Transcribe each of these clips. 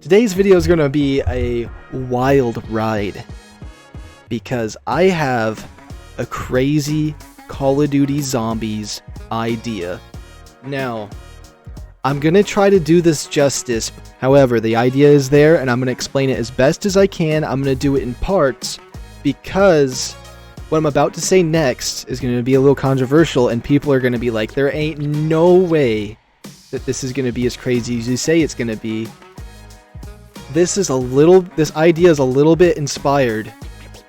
Today's video is going to be a wild ride because I have a crazy Call of Duty Zombies idea. Now, I'm going to try to do this justice. However, the idea is there and I'm going to explain it as best as I can. I'm going to do it in parts because what I'm about to say next is going to be a little controversial and people are going to be like, there ain't no way that this is going to be as crazy as you say it's going to be. This idea is a little bit inspired,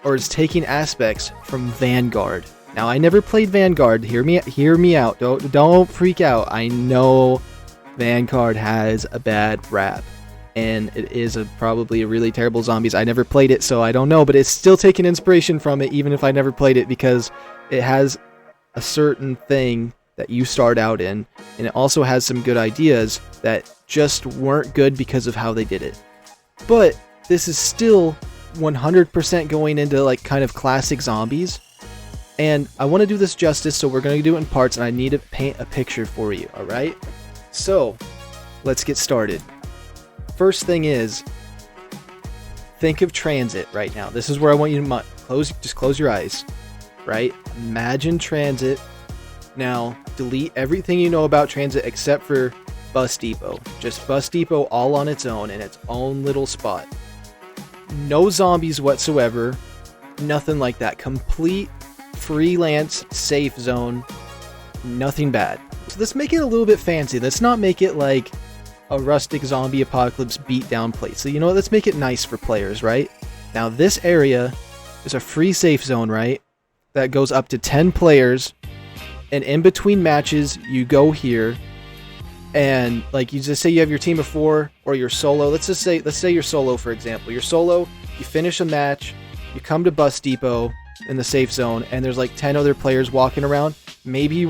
or is taking aspects from Vanguard. Now, I never played Vanguard. Hear me out. Don't freak out. I know Vanguard has a bad rap, and it is probably a really terrible zombies. I never played it, so I don't know, but it's still taking inspiration from it, even if I never played it, because it has a certain thing that you start out in, and it also has some good ideas that just weren't good because of how they did it. But this is still 100% going into like kind of classic zombies, and I want to do this justice, so we're going to do it in parts, and I need to paint a picture for you, alright? So, let's get started. First thing is, think of transit right now. This is where I want you to just close your eyes, right? Imagine transit. Now, delete everything you know about transit except for Bus Depot. Just Bus Depot all on its own in its own little spot. No zombies whatsoever. Nothing like that. Complete freelance safe zone. Nothing bad. So let's make it a little bit fancy. Let's not make it like a rustic zombie apocalypse beatdown place. So you know what? Let's make it nice for players, right? Now this area is a free safe zone, right? That goes up to 10 players. And in between matches, you go here. And like you just say you have your team of 4 or you're solo. Let's say you're solo, for example. You're solo, you finish a match, you come to Bus Depot in the safe zone, and there's like 10 other players walking around. Maybe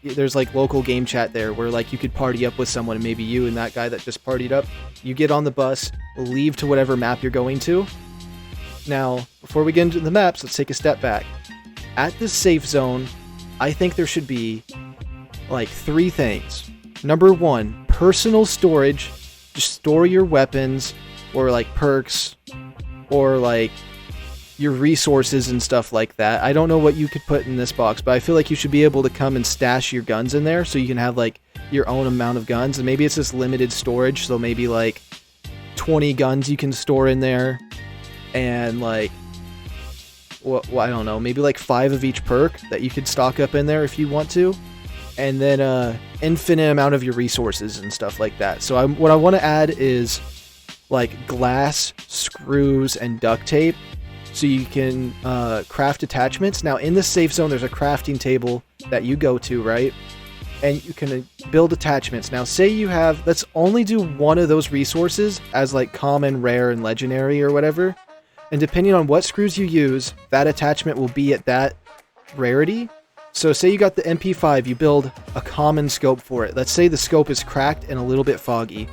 there's like local game chat there where like you could party up with someone, and maybe you and that guy that just partied up, you get on the bus, leave to whatever map you're going to. Now, before we get into the maps, let's take a step back. At this safe zone, I think there should be like 3 things. Number 1, personal storage. Just store your weapons or like perks or like your resources and stuff like that. I don't know what you could put in this box, but I feel like you should be able to come and stash your guns in there so you can have like your own amount of guns. And maybe it's just limited storage, so maybe like 20 guns you can store in there, and like well, I don't know, maybe like 5 of each perk that you could stock up in there if you want to. And then infinite amount of your resources and stuff like that. So what I want to add is like glass, screws, and duct tape, so you can craft attachments. Now in this safe zone, there's a crafting table that you go to, right? And you can build attachments. Now say you have, let's only do one of those resources as like common, rare, and legendary or whatever. And depending on what screws you use, that attachment will be at that rarity. So say you got the MP5, you build a common scope for it. Let's say the scope is cracked and a little bit foggy.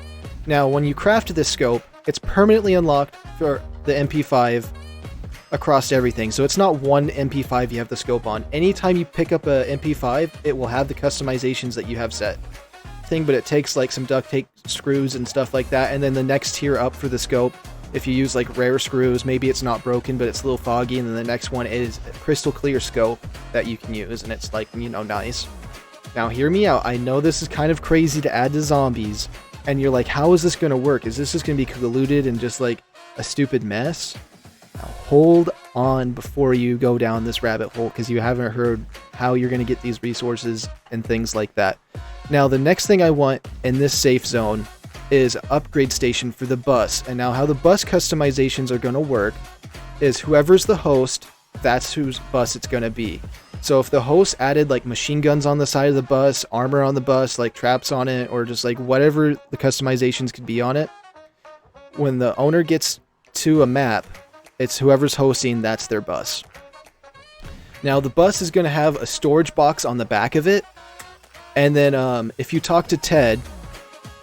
Now when you craft this scope, it's permanently unlocked for the MP5 across everything. So it's not one MP5 you have the scope on. Anytime you pick up a MP5, it will have the customizations that you have set. But it takes like some duct tape, screws, and stuff like that. And then the next tier up for the scope, if you use like rare screws, maybe it's not broken, but it's a little foggy, and then the next one is a crystal clear scope that you can use, and it's like, you know, nice. Now hear me out. I know this is kind of crazy to add to zombies, and you're like, how is this going to work? Is this just going to be colluded and just like a stupid mess? Now hold on before you go down this rabbit hole, because you haven't heard how you're going to get these resources and things like that. Now the next thing I want in this safe zone is upgrade station for the bus. And now how the bus customizations are going to work is whoever's the host, that's whose bus it's going to be. So if the host added like machine guns on the side of the bus, armor on the bus, like traps on it, or just like whatever the customizations could be on it, when the owner gets to a map, it's whoever's hosting, that's their bus. Now the bus is going to have a storage box on the back of it. And then if you talk to Ted,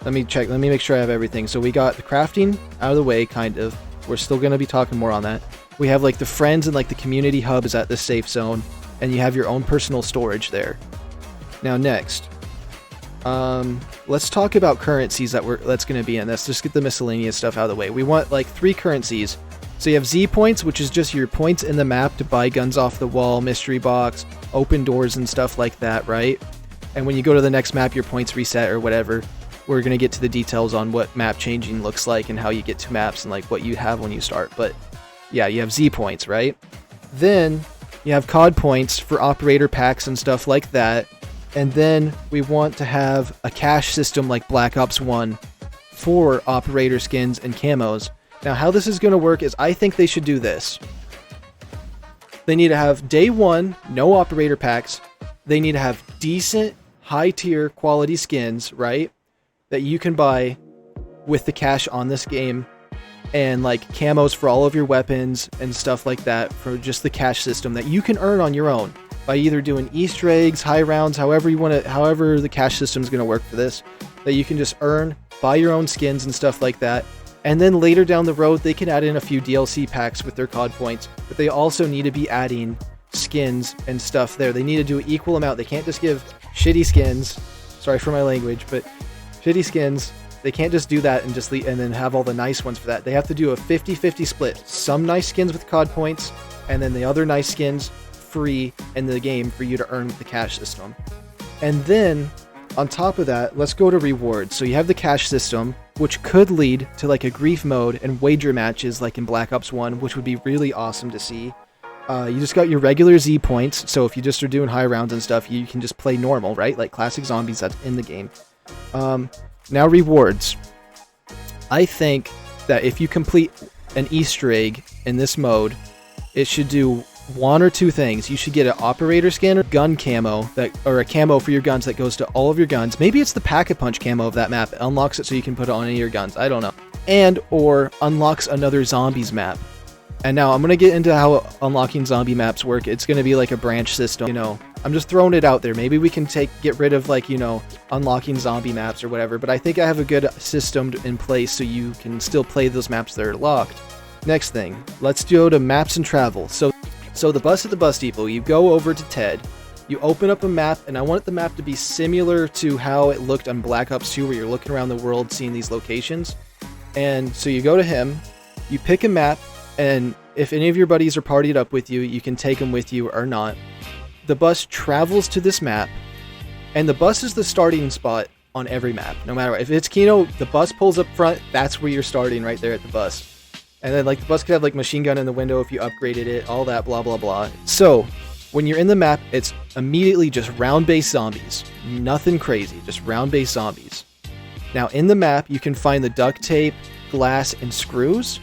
let me make sure I have everything. So we got the crafting out of the way, kind of. We're still going to be talking more on that. We have like the friends and like the community hub is at the safe zone, and you have your own personal storage there. Now next, Let's talk about currencies that's going to be in this. Just get the miscellaneous stuff out of the way. We want like 3 currencies. So you have Z points, which is just your points in the map to buy guns off the wall, mystery box, open doors and stuff like that, right? And when you go to the next map, your points reset or whatever. We're going to get to the details on what map changing looks like and how you get to maps and like what you have when you start. But yeah, you have Z points, right? Then you have Cod Points for operator packs and stuff like that. And then we want to have a cash system like Black Ops 1 for operator skins and camos. Now, how this is going to work is I think they should do this. They need to have day 1, no operator packs. They need to have decent, high-tier quality skins, right? That you can buy with the cash on this game. And like camos for all of your weapons and stuff like that for just the cash system that you can earn on your own by either doing Easter eggs, high rounds, however you want to, however the cash system is going to work for this, that you can just earn, buy your own skins and stuff like that. And then later down the road, they can add in a few DLC packs with their COD points, but they also need to be adding skins and stuff there. They need to do an equal amount. They can't just give shitty skins. Sorry for my language, but shitty skins. They can't just do that and just and then have all the nice ones for that. They have to do a 50-50 split. Some nice skins with COD points, and then the other nice skins free in the game for you to earn with the cash system. And then, on top of that, let's go to rewards. So you have the cash system, which could lead to like a grief mode and wager matches like in Black Ops 1, which would be really awesome to see. You just got your regular Z points, so if you just are doing high rounds and stuff, you can just play normal, right? Like classic zombies that's in the game. Now rewards. I think that if you complete an Easter egg in this mode, it should do one or two things. You should get an operator skin or gun camo, or a camo for your guns that goes to all of your guns. Maybe it's the Pack-a-Punch camo of that map. It unlocks it so you can put it on any of your guns. I don't know. And or unlocks another zombies map. And now I'm going to get into how unlocking zombie maps work. It's going to be like a branch system, you know. I'm just throwing it out there. Maybe we can get rid of like, you know, unlocking zombie maps or whatever. But I think I have a good system in place so you can still play those maps that are locked. Next thing, let's go to maps and travel. So the bus at the bus depot, you go over to Ted. You open up a map, and I want the map to be similar to how it looked on Black Ops 2, where you're looking around the world seeing these locations. And so you go to him, you pick a map, and if any of your buddies are partied up with you, you can take them with you or not. The bus travels to this map, and the bus is the starting spot on every map, no matter what. If it's Kino, the bus pulls up front, that's where you're starting, right there at the bus. And then like the bus could have like machine gun in the window if you upgraded it, all that blah blah blah. So when you're in the map, it's immediately just round-based zombies. Nothing crazy, just round-based zombies. Now in the map, you can find the duct tape, glass, and screws.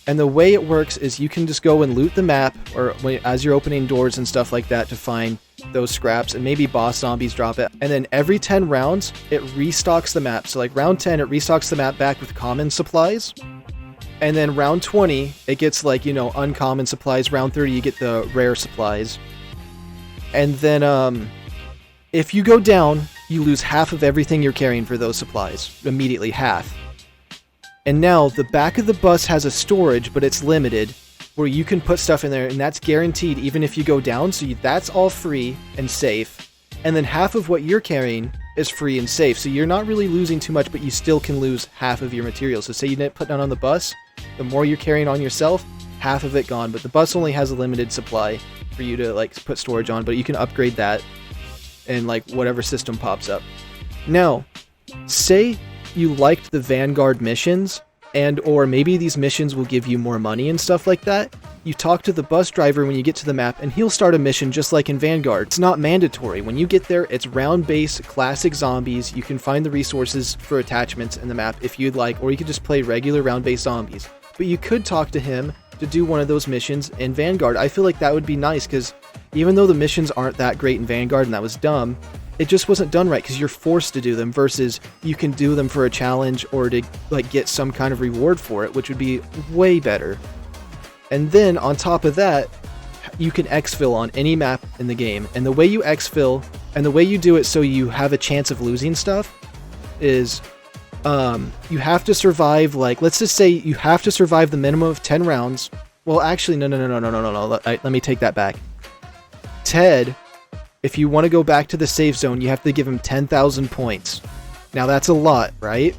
And the way it works is you can just go and loot the map, or as you're opening doors and stuff like that, to find those scraps, and maybe boss zombies drop it. And then every 10 rounds, it restocks the map. So like round 10, it restocks the map back with common supplies. And then round 20, it gets like, you know, uncommon supplies. Round 30, you get the rare supplies. And then if you go down, you lose half of everything you're carrying for those supplies. Immediately, half. And now the back of the bus has a storage, but it's limited, where you can put stuff in there, and that's guaranteed even if you go down. So that's all free and safe. And then half of what you're carrying is free and safe. So you're not really losing too much, but you still can lose half of your materials. So say you didn't put none on the bus, the more you're carrying on yourself, half of it gone. But the bus only has a limited supply for you to like put storage on, but you can upgrade that in like whatever system pops up. Now, say you liked the Vanguard missions, and or maybe these missions will give you more money and stuff like that. You talk to the bus driver when you get to the map, and he'll start a mission just like in Vanguard. It's not mandatory. When you get there, it's round-based classic zombies. You can find the resources for attachments in the map if you'd like, or you could just play regular round-based zombies. But you could talk to him to do one of those missions in Vanguard. I feel like that would be nice, because even though the missions aren't that great in Vanguard, and that was dumb, it just wasn't done right, because you're forced to do them, versus you can do them for a challenge or to like get some kind of reward for it, which would be way better. And then on top of that, you can exfil on any map in the game. And the way you exfil, and the way you do it so you have a chance of losing stuff, is you have to survive, like, let's just say you have to survive the minimum of 10 rounds. Well, actually, no. Let me take that back. Ted if you want to go back to the safe zone, you have to give him 10,000 points. Now that's a lot, right?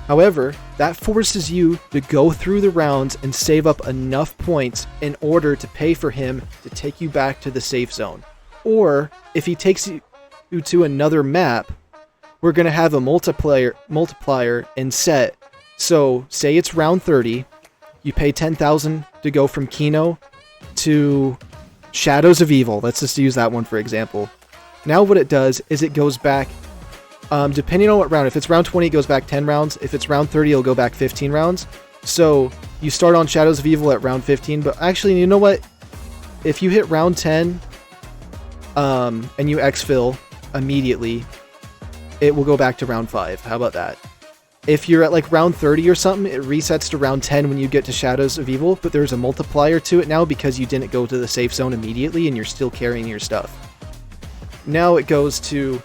However, that forces you to go through the rounds and save up enough points in order to pay for him to take you back to the safe zone. Or, if he takes you to another map, we're going to have a multiplier and set. So, say it's round 30, you pay 10,000 to go from Kino to Shadows of Evil. Let's just use that one for example. Now what it does is it goes back, depending on what round. If it's round 20, it goes back 10 rounds. If it's round 30, it'll go back 15 rounds. So you start on Shadows of Evil at round 15, but actually, you know what? If you hit round 10 and you exfil immediately, it will go back to round 5. How about that? If you're at like round 30 or something, it resets to round 10 when you get to Shadows of Evil, but there's a multiplier to it now because you didn't go to the safe zone immediately and you're still carrying your stuff. Now it goes to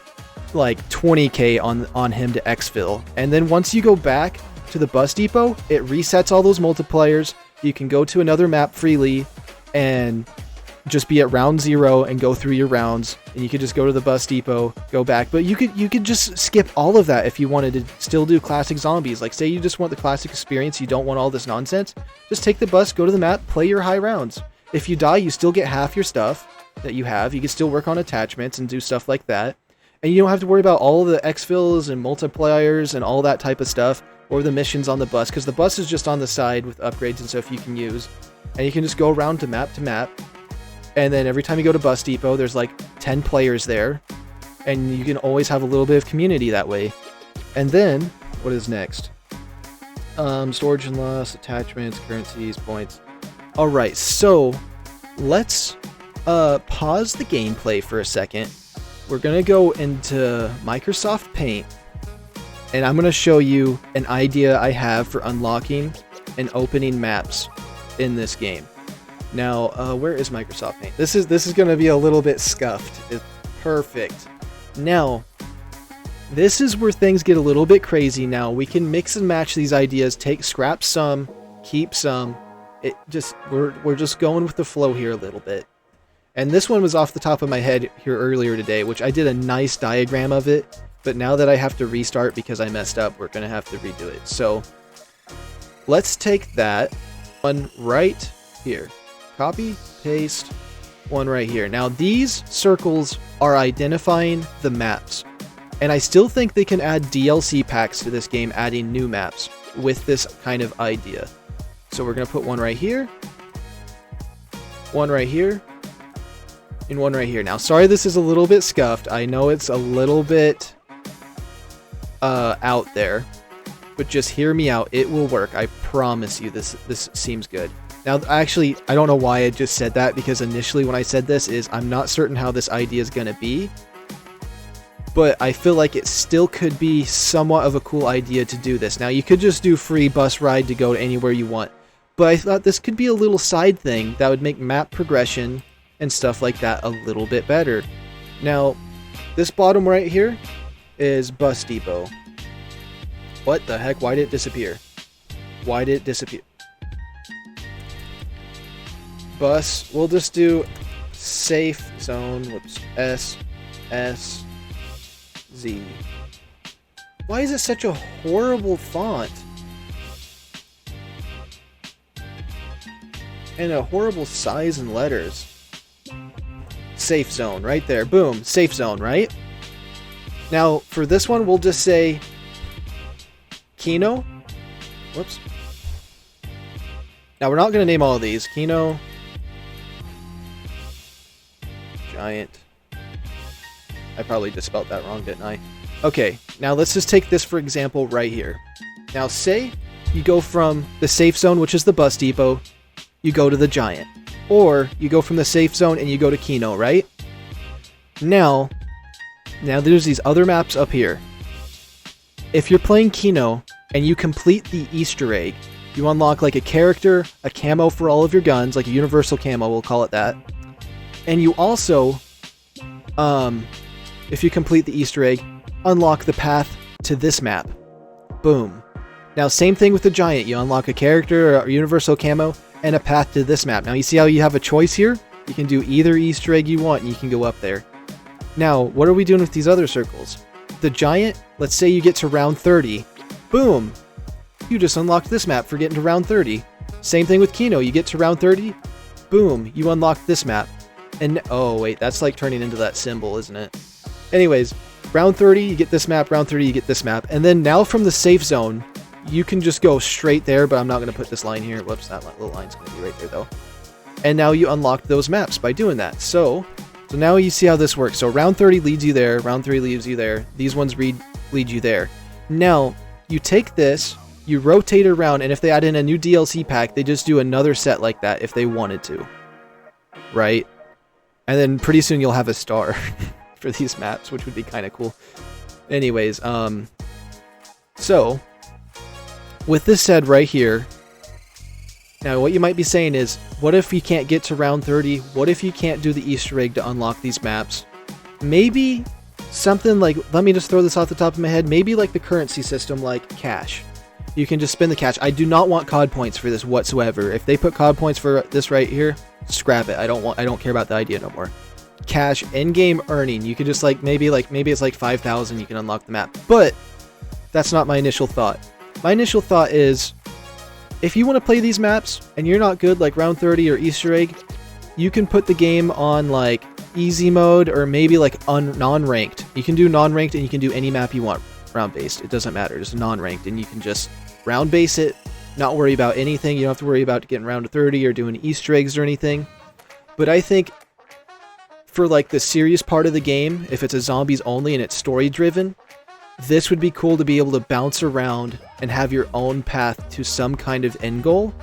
like 20k on him to exfil, and then once you go back to the bus depot, it resets all those multipliers. You can go to another map freely and just be at round 0 and go through your rounds, and you could just go to the bus depot, go back. But you could just skip all of that if you wanted to still do classic zombies. Like, say you just want the classic experience, you don't want all this nonsense, just take the bus, go to the map, play your high rounds. If you die, you still get half your stuff that you have. You can still work on attachments and do stuff like that, and you don't have to worry about all of the exfils and multipliers and all that type of stuff, or the missions on the bus, because the bus is just on the side with upgrades and stuff you can use, and you can just go around to map, and then every time you go to bus depot, there's like 10 players there, and you can always have a little bit of community that way. And then, what is next? Storage and loss, attachments, currencies, points. Alright, so let's pause the gameplay for a second. We're gonna go into Microsoft Paint, and I'm gonna show you an idea I have for unlocking and opening maps in this game. Now, where is Microsoft Paint? This is going to be a little bit scuffed. It's perfect. Now, this is where things get a little bit crazy now. We can mix and match these ideas, scrap some, keep some. We're just going with the flow here a little bit. And this one was off the top of my head here earlier today, which I did a nice diagram of it. But now that I have to restart because I messed up, we're going to have to redo it. So, let's take that one right here. Copy, paste, one right here. Now these circles are identifying the maps, and I still think they can add DLC packs to this game, adding new maps with this kind of idea. So we're going to put one right here, and one right here. Now, sorry this is a little bit scuffed. I know it's a little bit out there, but just hear me out. It will work. I promise you this seems good. Now, actually, I don't know why I just said that, because initially when I said this I'm not certain how this idea is going to be, but I feel like it still could be somewhat of a cool idea to do this. Now, you could just do free bus ride to go anywhere you want, but I thought this could be a little side thing that would make map progression and stuff like that a little bit better. Now, this bottom right here is bus depot. What the heck? Why did it disappear? Why did it disappear? Bus, we'll just do safe zone, whoops, S, Z. Why is it such a horrible font? And a horrible size and letters. Safe zone, right there, boom, safe zone, right? Now, for this one, we'll just say Kino. Whoops. Now, we're not going to name all of these. Kino. Giant. I probably just spelled that wrong, didn't I? Okay, now let's just take this for example right here. Now say you go from the safe zone, which is the bus depot, you go to the Giant. Or you go from the safe zone and you go to Kino, right? Now there's these other maps up here. If you're playing Kino and you complete the Easter egg, you unlock like a character, a camo for all of your guns, like a universal camo, we'll call it that. And you also, if you complete the Easter egg, unlock the path to this map. Boom. Now, same thing with the Giant. You unlock a character, a universal camo, and a path to this map. Now, you see how you have a choice here? You can do either Easter egg you want, and you can go up there. Now, what are we doing with these other circles? The giant, let's say you get to round 30. Boom! You just unlocked this map for getting to round 30. Same thing with Kino, you get to round 30. Boom, you unlock this map. And, oh wait, that's like turning into that symbol, isn't it? Anyways, round 30, you get this map, round 30, you get this map. And then now from the safe zone, you can just go straight there, but I'm not going to put this line here. Whoops, that little line's going to be right there though. And now you unlocked those maps by doing that. So now you see how this works. So round 30 leads you there, round 3 leads you there, these ones lead you there. Now, you take this, you rotate it around, and if they add in a new DLC pack, they just do another set like that if they wanted to. Right? And then pretty soon you'll have a star for these maps, which would be kind of cool. Anyways, so with this said right here, now what you might be saying is, what if you can't get to round 30? What if you can't do the Easter egg to unlock these maps? Maybe something like, let me just throw this off the top of my head, maybe like the currency system like cash. You can just spend the cash. I do not want COD points for this whatsoever. If they put COD points for this right here, scrap it. I don't care about the idea no more. Cash in-game earning. You could just maybe it's like 5,000 you can unlock the map. But that's not my initial thought. My initial thought is, if you want to play these maps and you're not good like round 30 or Easter egg, you can put the game on like easy mode or maybe like non-ranked. You can do non-ranked and you can do any map you want round based. It doesn't matter. It's non-ranked and you can just round base it, not worry about anything. You don't have to worry about getting round to 30 or doing Easter eggs or anything. But I think for like the serious part of the game, if it's a zombies only and it's story driven, this would be cool to be able to bounce around and have your own path to some kind of end goal.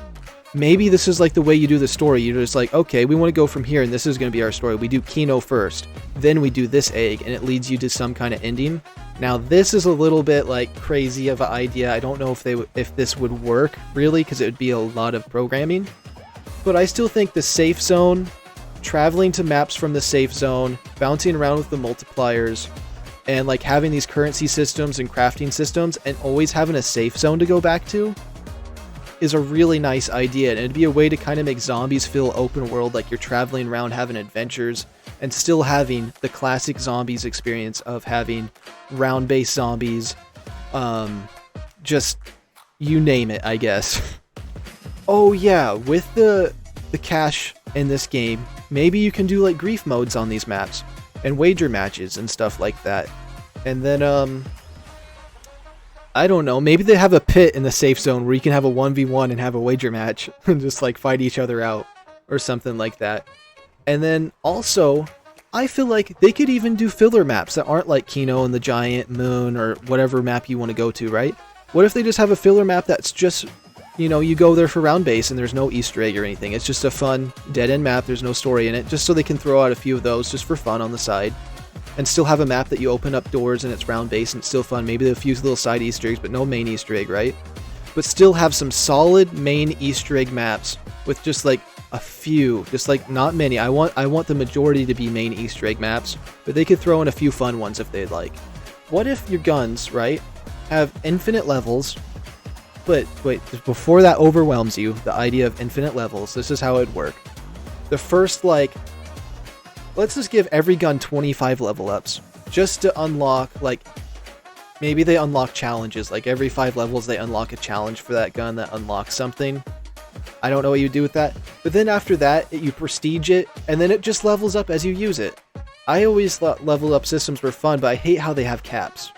Maybe this is like the way you do the story. You're just like, okay, we want to go from here and this is going to be our story. We do Kino first, then we do this egg and it leads you to some kind of ending. Now this is a little bit like crazy of an idea. I don't know if this would work really, because it would be a lot of programming. But I still think the safe zone, traveling to maps from the safe zone, bouncing around with the multipliers, and like having these currency systems and crafting systems and always having a safe zone to go back to is a really nice idea. And it'd be a way to kind of make zombies feel open world, like you're traveling around having adventures and still having the classic zombies experience of having round-based zombies. Just you name it, I guess. Oh yeah, with the cash in this game, maybe you can do like grief modes on these maps and wager matches and stuff like that. And then I don't know, maybe they have a pit in the safe zone where you can have a 1v1 and have a wager match and just like fight each other out or something like that. And then also, I feel like they could even do filler maps that aren't like Kino and the Giant, Moon, or whatever map you want to go to, right? What if they just have a filler map that's just, you know, you go there for round base and there's no Easter egg or anything. It's just a fun dead-end map, there's no story in it, just so they can throw out a few of those just for fun on the side. And still have a map that you open up doors and it's round base and it's still fun. Maybe a few little side Easter eggs, but no main Easter egg, right? But still have some solid main Easter egg maps with just like a few, just like not many. I want the majority to be main Easter egg maps, but they could throw in a few fun ones if they'd like. What if your guns, right, have infinite levels? But wait, before that overwhelms you, the idea of infinite levels, this is how it'd work. The first, like, let's just give every gun 25 level ups, just to unlock, like, maybe they unlock challenges, like every 5 levels they unlock a challenge for that gun that unlocks something. I don't know what you do with that, but then after that, you prestige it, and then it just levels up as you use it. I always thought level up systems were fun, but I hate how they have caps.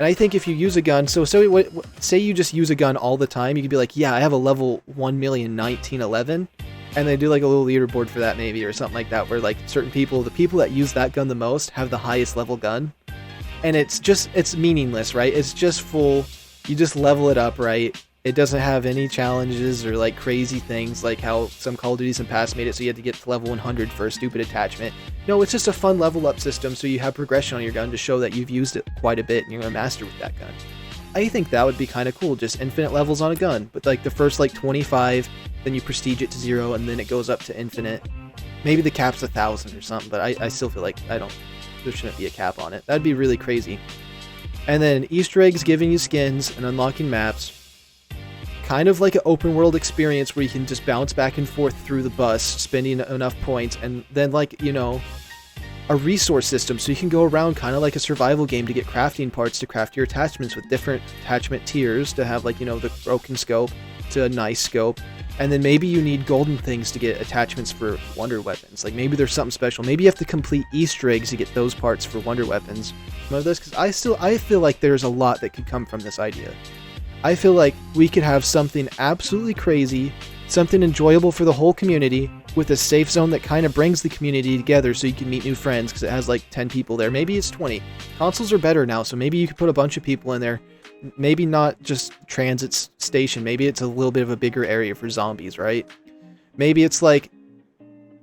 And I think if you use a gun, so say you just use a gun all the time, you could be like, yeah, I have a level 1,019,011, and they do like a little leaderboard for that maybe, or something like that, where like certain people, the people that use that gun the most, have the highest level gun. And it's meaningless, right? It's just full, you just level it up, right? It doesn't have any challenges or like crazy things like how some Call of Duties in the past made it so you had to get to level 100 for a stupid attachment. No, it's just a fun level up system so you have progression on your gun to show that you've used it quite a bit and you're a master with that gun. I think that would be kind of cool, just infinite levels on a gun, but like the first like 25, then you prestige it to 0, and then it goes up to infinite. Maybe the cap's 1,000 or something, but I still feel like there shouldn't be a cap on it. That'd be really crazy. And then Easter eggs giving you skins and unlocking maps. Kind of like an open world experience where you can just bounce back and forth through the bus, spending enough points, and then like, you know, a resource system so you can go around kind of like a survival game to get crafting parts to craft your attachments with different attachment tiers to have like, you know, the broken scope to a nice scope. And then maybe you need golden things to get attachments for wonder weapons. Like maybe there's something special. Maybe you have to complete Easter eggs to get those parts for wonder weapons. Remember this? Because I feel like there's a lot that could come from this idea. I feel like we could have something absolutely crazy, something enjoyable for the whole community, with a safe zone that kind of brings the community together so you can meet new friends because it has like 10 people there. Maybe it's 20. Consoles are better now, so maybe you could put a bunch of people in there. Maybe not just transit station. Maybe it's a little bit of a bigger area for zombies, right? Maybe it's like,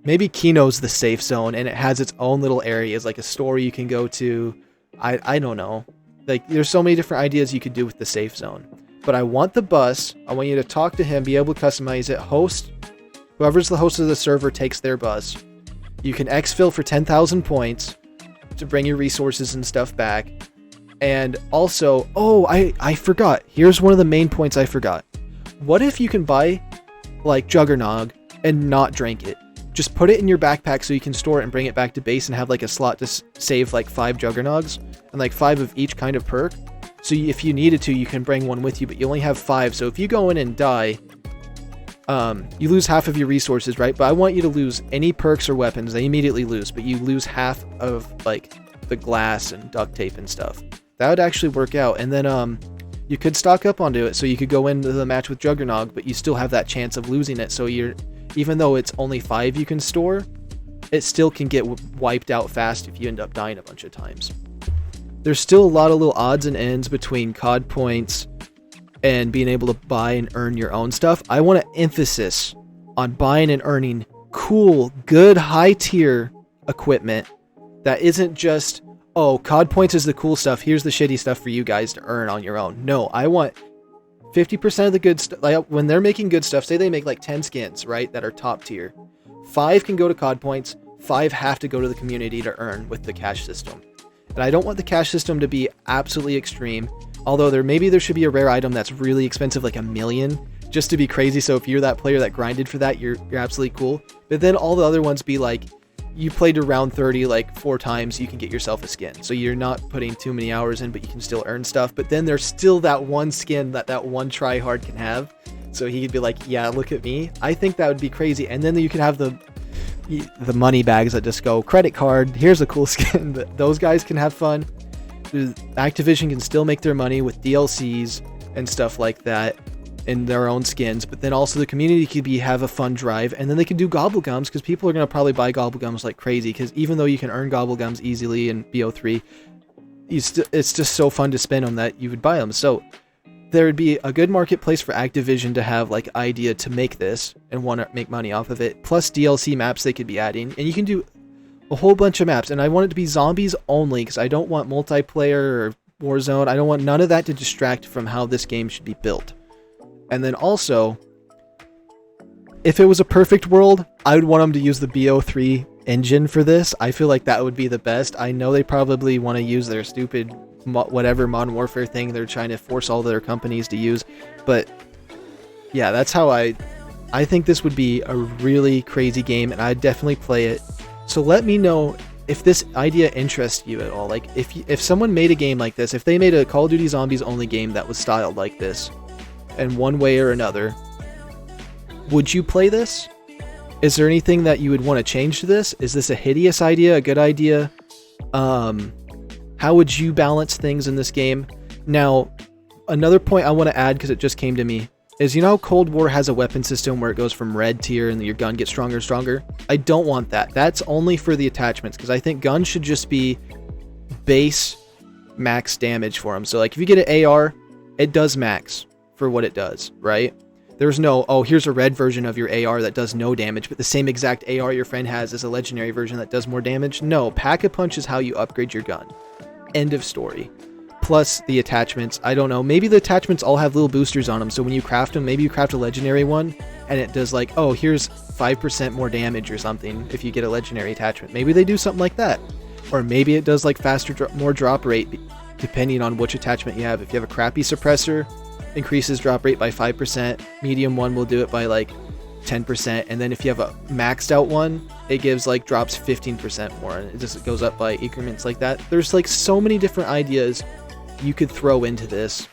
maybe Kino's the safe zone and it has its own little areas, like a store you can go to. I don't know. Like, there's so many different ideas you could do with the safe zone. But I want the bus. I want you to talk to him, be able to customize it. Host, whoever's the host of the server takes their bus. You can exfil for 10,000 points to bring your resources and stuff back. And also, oh, I forgot. Here's one of the main points I forgot. What if you can buy, like, Juggernog and not drink it? Just put it in your backpack so you can store it and bring it back to base and have, like, a slot to save, like, 5 Juggernogs and, like, 5 of each kind of perk. So if you needed to, you can bring one with you, but you only have 5. So if you go in and die, you lose half of your resources, right? But I want you to lose any perks or weapons. They immediately lose, but you lose half of, like, the glass and duct tape and stuff. That would actually work out. And then you could stock up onto it so you could go into the match with Juggernog, but you still have that chance of losing it. So even though it's only 5 you can store, it still can get wiped out fast if you end up dying a bunch of times. There's still a lot of little odds and ends between COD points and being able to buy and earn your own stuff. I want to emphasis on buying and earning cool, good, high tier equipment that isn't just, oh, COD points is the cool stuff, here's the shitty stuff for you guys to earn on your own. No, I want 50% of the good stuff. Like, when they're making good stuff, say they make like 10 skins, right, that are top tier. 5 can go to COD points, 5 have to go to the community to earn with the cash system. And I don't want the cash system to be absolutely extreme, although maybe there should be a rare item that's really expensive, like 1 million, just to be crazy. So if you're that player that grinded for that, you're absolutely cool. But then all the other ones be like, you played to round 30 like 4 times, you can get yourself a skin. So you're not putting too many hours in, but you can still earn stuff. But then there's still that one skin that one tryhard can have. So he could be like, yeah, look at me. I think that would be crazy. And then you can have the money bags that just go, credit card, here's a cool skin. Those guys can have fun. Activision can still make their money with DLCs and stuff like that in their own skins, but then also the community could have a fun drive, and then they can do gobblegums, because people are going to probably buy gobblegums like crazy, because even though you can earn gobblegums easily in BO3, it's just so fun to spend on that you would buy them. So there would be a good marketplace for Activision to have like idea to make this and want to make money off of it, plus DLC maps they could be adding, and you can do a whole bunch of maps. And I want it to be zombies only, because I don't want multiplayer or Warzone. I don't want none of that to distract from how this game should be built. And then also, if it was a perfect world, I would want them to use the BO3 engine for this. I feel like that would be the best. I know they probably want to use their stupid whatever Modern Warfare thing they're trying to force all their companies to use, but yeah, that's how I think this would be a really crazy game, and I'd definitely play it. So let me know if this idea interests you at all. Like, if someone made a game like this, if they made a Call of Duty Zombies only game that was styled like this in one way or another, would you play this? Is there anything that you would want to change to this? Is this a hideous idea, a good idea? How would you balance things in this game? Now, another point I want to add, because it just came to me, is, you know how Cold War has a weapon system where it goes from red tier and your gun gets stronger and stronger? I don't want that. That's only for the attachments, because I think guns should just be base max damage for them. So like if you get an AR, it does max for what it does, right? There's no, oh, here's a red version of your AR that does no damage, but the same exact AR your friend has is a legendary version that does more damage. No, Pack-a-Punch is how you upgrade your gun. End of story. Plus the attachments, I don't know, maybe the attachments all have little boosters on them, so when you craft them, maybe you craft a legendary one and it does like, oh, here's 5% more damage or something if you get a legendary attachment. Maybe they do something like that. Or maybe it does like faster, more drop rate depending on which attachment you have. If you have a crappy suppressor, increases drop rate by 5%, medium one will do it by like 10%, and then if you have a maxed out one, it gives like drops 15% more, and it just goes up by increments like that. There's like so many different ideas you could throw into this.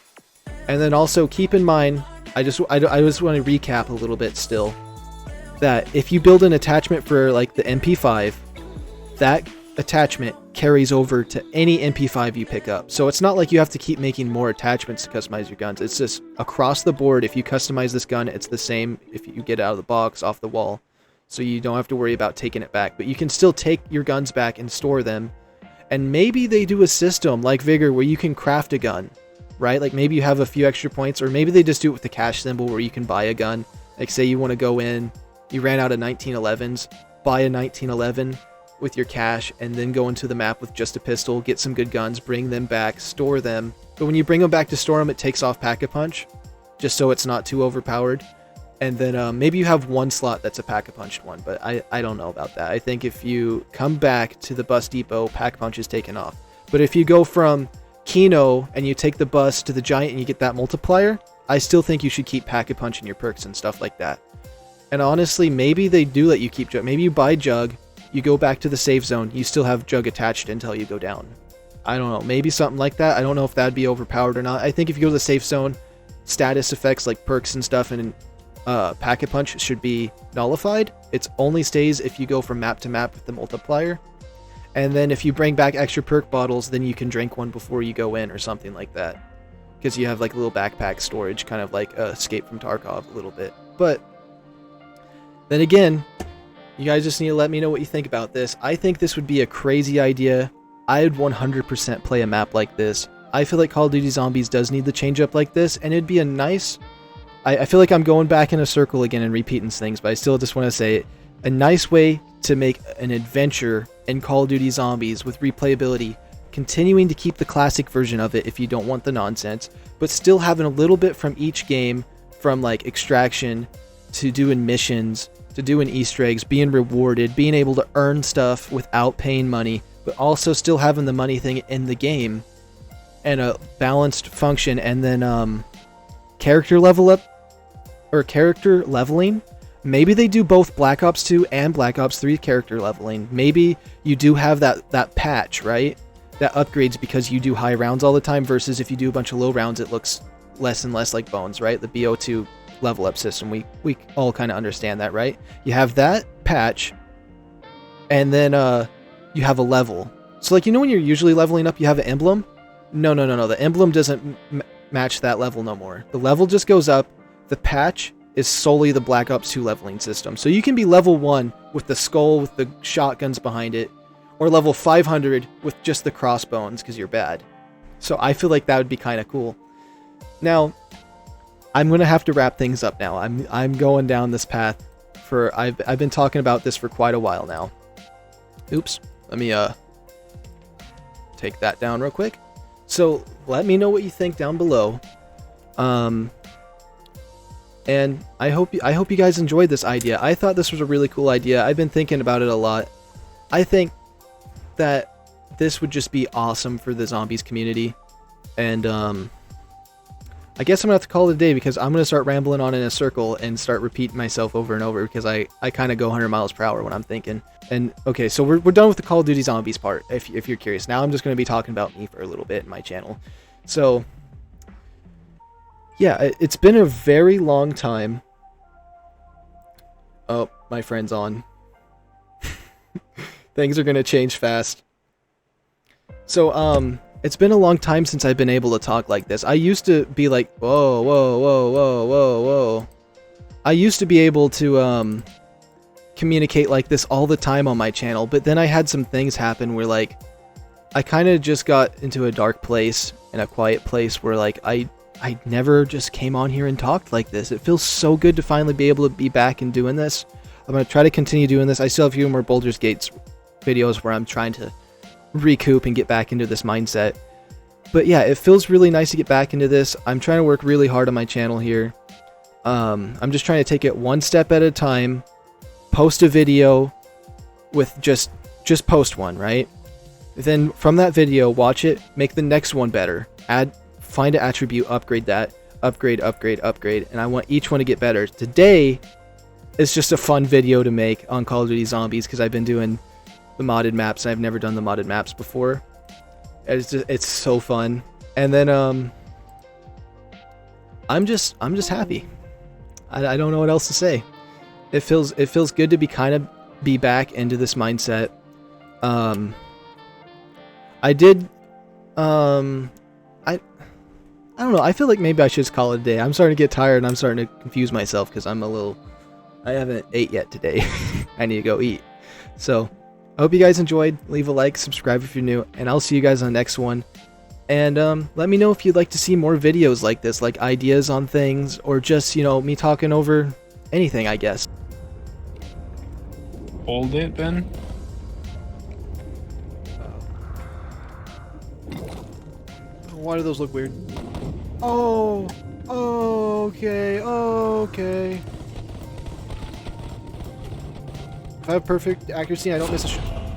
And then also keep in mind, I just want to recap a little bit still, that if you build an attachment for like the MP5, that attachment carries over to any MP5 you pick up. So it's not like you have to keep making more attachments to customize your guns. It's just across the board. If you customize this gun, it's the same if you get it out of the box, off the wall. So you don't have to worry about taking it back. But you can still take your guns back and store them. And maybe they do a system like Vigor where you can craft a gun, right? Like maybe you have a few extra points, or maybe they just do it with the cash symbol where you can buy a gun. Like say you want to go in, you ran out of 1911s, buy a 1911 with your cash, and then go into the map with just a pistol, get some good guns, bring them back, store them. But when you bring them back to store them, it takes off Pack-a-Punch, just so it's not too overpowered. And then maybe you have one slot that's a Pack-a-Punch one, but I don't know about that. I think if you come back to the bus depot, Pack-a-Punch is taken off. But if you go from Kino and you take the bus to the Giant and you get that multiplier, I still think you should keep Pack-a-Punch in your perks and stuff like that. And honestly, maybe they do let you keep Jug. Maybe you buy Jug, you go back to the safe zone, you still have Jug attached until you go down. I don't know, maybe something like that. I don't know if that'd be overpowered or not. I think if you go to the safe zone, status effects like perks and stuff and Pack-a-Punch should be nullified. It only stays if you go from map to map with the multiplier. And then if you bring back extra perk bottles, then you can drink one before you go in or something like that. Because you have like a little backpack storage, kind of like Escape from Tarkov a little bit. But then again, you guys just need to let me know what you think about this. I think this would be a crazy idea. I'd 100% play a map like this. I feel like Call of Duty Zombies does need to change up like this, and it'd be a nice... I feel like I'm going back in a circle again and repeating things, but I still just want to say it. A nice way to make an adventure in Call of Duty Zombies with replayability, continuing to keep the classic version of it if you don't want the nonsense, but still having a little bit from each game, from like extraction to doing missions, to doing Easter eggs, being rewarded, being able to earn stuff without paying money, but also still having the money thing in the game, and a balanced function, and then character level up, or character leveling. Maybe they do both Black Ops 2 and Black Ops 3 character leveling. Maybe you do have that patch, right? That upgrades because you do high rounds all the time, versus if you do a bunch of low rounds, it looks less and less like Bones, right? The BO2 level up system, we all kind of understand that, right? You have that patch, and then you have a level. So like, you know when you're usually leveling up, you have an emblem? No. The emblem doesn't match that level no more. The level just goes up. The patch is solely the Black Ops 2 leveling system. So you can be level 1 with the skull with the shotguns behind it, or level 500 with just the crossbones because you're bad. So I feel like that would be kind of cool. Now, I'm going to have to wrap things up now. I'm going down this path for... I've been talking about this for quite a while now. Oops. Let me take that down real quick. So let me know what you think down below. And I hope you guys enjoyed this idea. I thought this was a really cool idea. I've been thinking about it a lot. I think that this would just be awesome for the zombies community. And I guess I'm going to have to call it a day, because I'm going to start rambling on in a circle and start repeating myself over and over, because I kind of go 100 miles per hour when I'm thinking. And okay, so we're done with the Call of Duty Zombies part, if you're curious. Now I'm just going to be talking about me for a little bit in my channel. So yeah, it's been a very long time. Oh, my friend's on. Things are going to change fast. So, it's been a long time since I've been able to talk like this. I used to be like, whoa. I used to be able to, communicate like this all the time on my channel, but then I had some things happen where, like, I kind of just got into a dark place and a quiet place where, like, I never just came on here and talked like this. It feels so good to finally be able to be back and doing this. I'm going to try to continue doing this. I still have a few more Baldur's Gate videos where I'm trying to recoup and get back into this mindset. But yeah, it feels really nice to get back into this. I'm trying to work really hard on my channel here. I'm just trying to take it one step at a time. Post a video with just post one, right? Then from that video, watch it, make the next one better. Find an attribute, upgrade that, upgrade, and I want each one to get better. Today, it's just a fun video to make on Call of Duty Zombies because I've been doing the modded maps and I've never done the modded maps before. It's so fun. And then I'm just happy. I don't know what else to say. It feels good to be back into this mindset. I did I don't know, I feel like maybe I should just call it a day. I'm starting to get tired and I'm starting to confuse myself because I haven't ate yet today. I need to go eat. So, I hope you guys enjoyed. Leave a like, subscribe if you're new, and I'll see you guys on the next one. And let me know if you'd like to see more videos like this, like ideas on things, or just, you know, me talking over anything, I guess. Hold it, Ben. Why do those look weird? Oh, okay. If I have perfect accuracy, I don't miss a shot.